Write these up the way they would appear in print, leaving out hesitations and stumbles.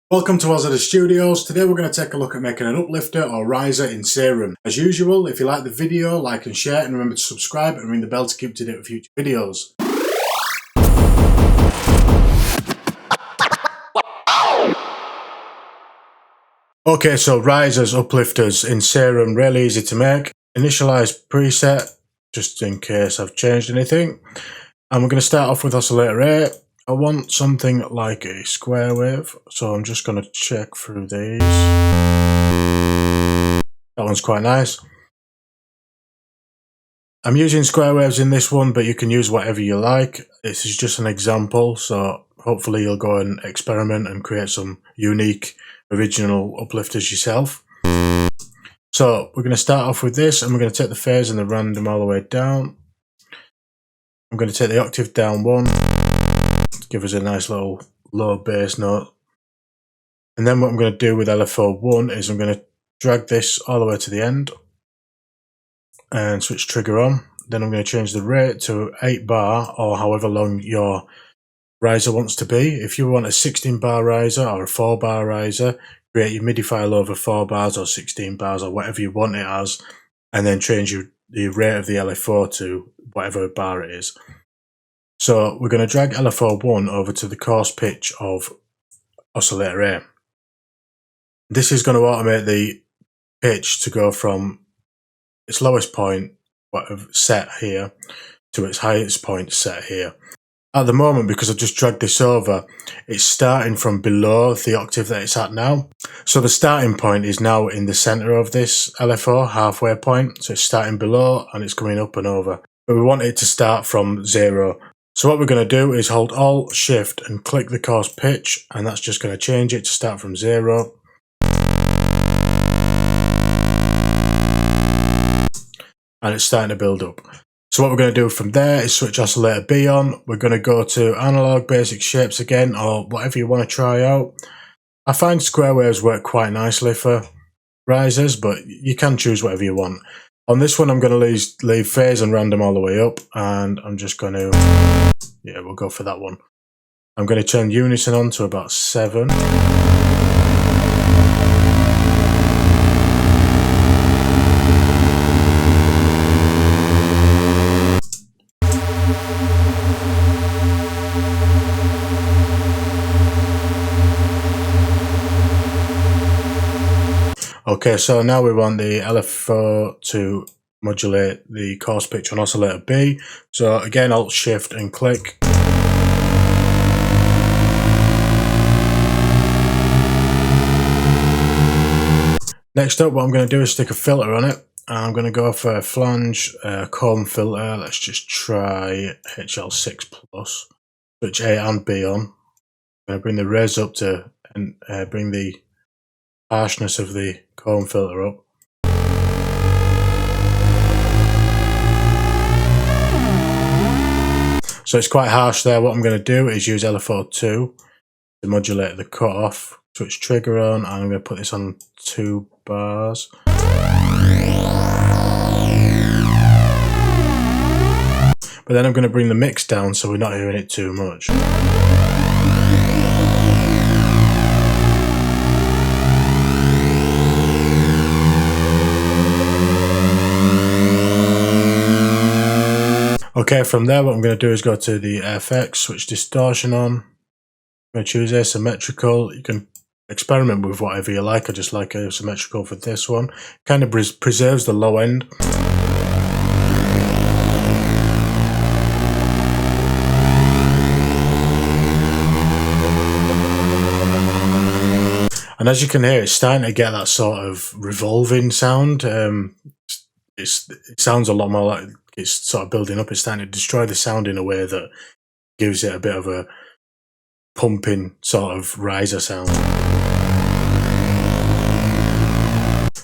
Welcome to Azzadous Studios. Today we're going to take a look at making an uplifter or riser in Serum. As usual, if you like the video, like and share, and remember to subscribe and ring the bell to keep up to date with future videos. Okay, so risers, uplifters in Serum, really easy to make. Initialize preset, just in case I've changed anything. And we're going to start off with oscillator A. I want something like a square wave, so I'm just going to check through these. That one's quite nice. I'm using square waves in this one, but you can use whatever you like. This is just an example, so hopefully you'll go and experiment and create some unique, original uplifters yourself. So we're going to start off with this, and we're going to take the phase and the random all the way down. I'm going to take the octave down one. Give us a nice little low bass note. And then what I'm going to do with LFO1 is I'm going to drag this all the way to the end and switch trigger on. Then I'm going to change the rate to 8 bar or however long your riser wants to be. If you want a 16 bar riser or a 4 bar riser, create your MIDI file over 4 bars or 16 bars or whatever you want it as, and then change the rate of the LFO to whatever bar it is. So we're going to drag LFO1 over to the coarse pitch of oscillator A. This is going to automate the pitch to go from its lowest point set here to its highest point set here. At the moment, because I've just dragged this over, it's starting from below the octave that it's at now. So the starting point is now in the center of this LFO, halfway point. So it's starting below and it's coming up and over. But we want it to start from 0. So what we're going to do is hold Alt Shift and click the coarse pitch, and that's just going to change it to start from 0. And it's starting to build up. So what we're going to do from there is switch oscillator B on. We're going to go to analog basic shapes again, or whatever you want to try out. I find square waves work quite nicely for risers, but you can choose whatever you want. On this one, I'm going to leave phase and random all the way up, and I'm just going to, yeah, we'll go for that one. I'm going to turn unison on to about 7. Okay, so now we want the LFO to modulate the coarse pitch on oscillator B. So again, Alt Shift and click. Next up, what I'm going to do is stick a filter on it. I'm going to go for a flange comb filter. Let's just try HL6 plus. Switch A and B on. I'm going to bring the raise up to and bring the harshness of the comb filter up. So it's quite harsh there. What I'm going to do is use LFO2 to modulate the cutoff. Switch trigger on, and I'm going to put this on 2 bars. But then I'm going to bring the mix down so we're not hearing it too much. Okay, from there what I'm going to do is go to the FX, switch distortion on. I'm going to choose asymmetrical. You can experiment with whatever you like. I just like asymmetrical for this one. Kind of preserves the low end. And as you can hear, it's starting to get that sort of revolving sound. It sounds a lot more like it's sort of building up. It's starting to destroy the sound in a way that gives it a bit of a pumping sort of riser sound.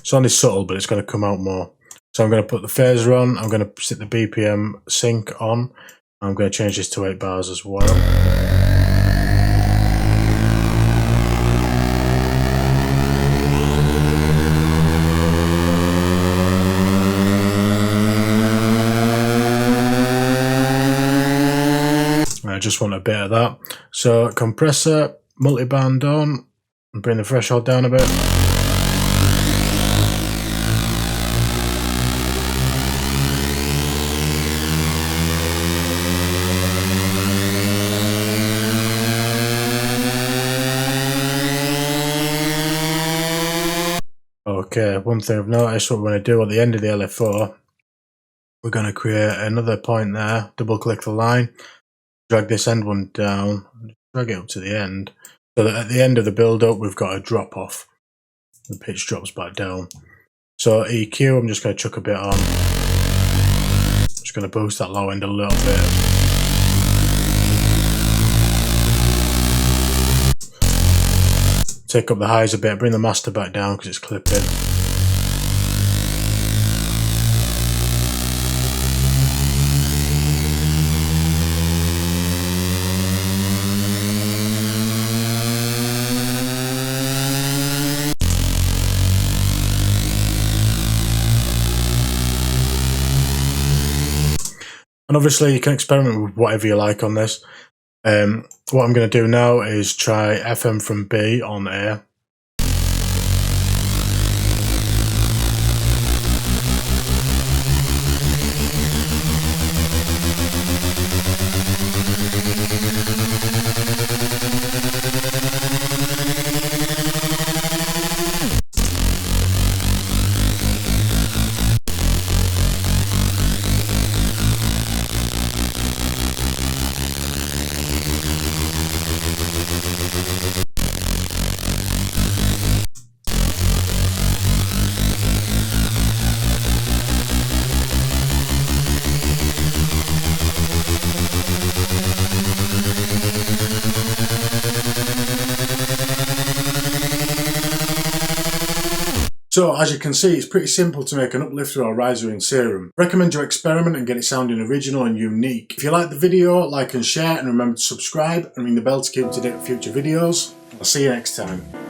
It's only subtle, but it's going to come out more. So I'm going to put the phaser on. I'm going to set the BPM sync on. I'm going to change this to 8 bars as well. I just want a bit of that. So compressor, multiband on, and bring the threshold down a bit. Okay, one thing I've noticed, what we're going to do at the end of the LFO, we're going to create another point there, double click the line, drag this end one down, drag it up to the end, so that at the end of the build up we've got a drop off. The pitch drops back down. So EQ, I'm just going to chuck a bit on. Just going to boost that low end a little bit. Take up the highs a bit, bring the master back down because it's clipping. And obviously you can experiment with whatever you like on this. What I'm going to do now is try FM from B on A. So as you can see, it's pretty simple to make an uplifter or riser in Serum. Recommend you experiment and get it sounding original and unique. If you like the video, like and share, and remember to subscribe and ring the bell to keep up to date with future videos. I'll see you next time.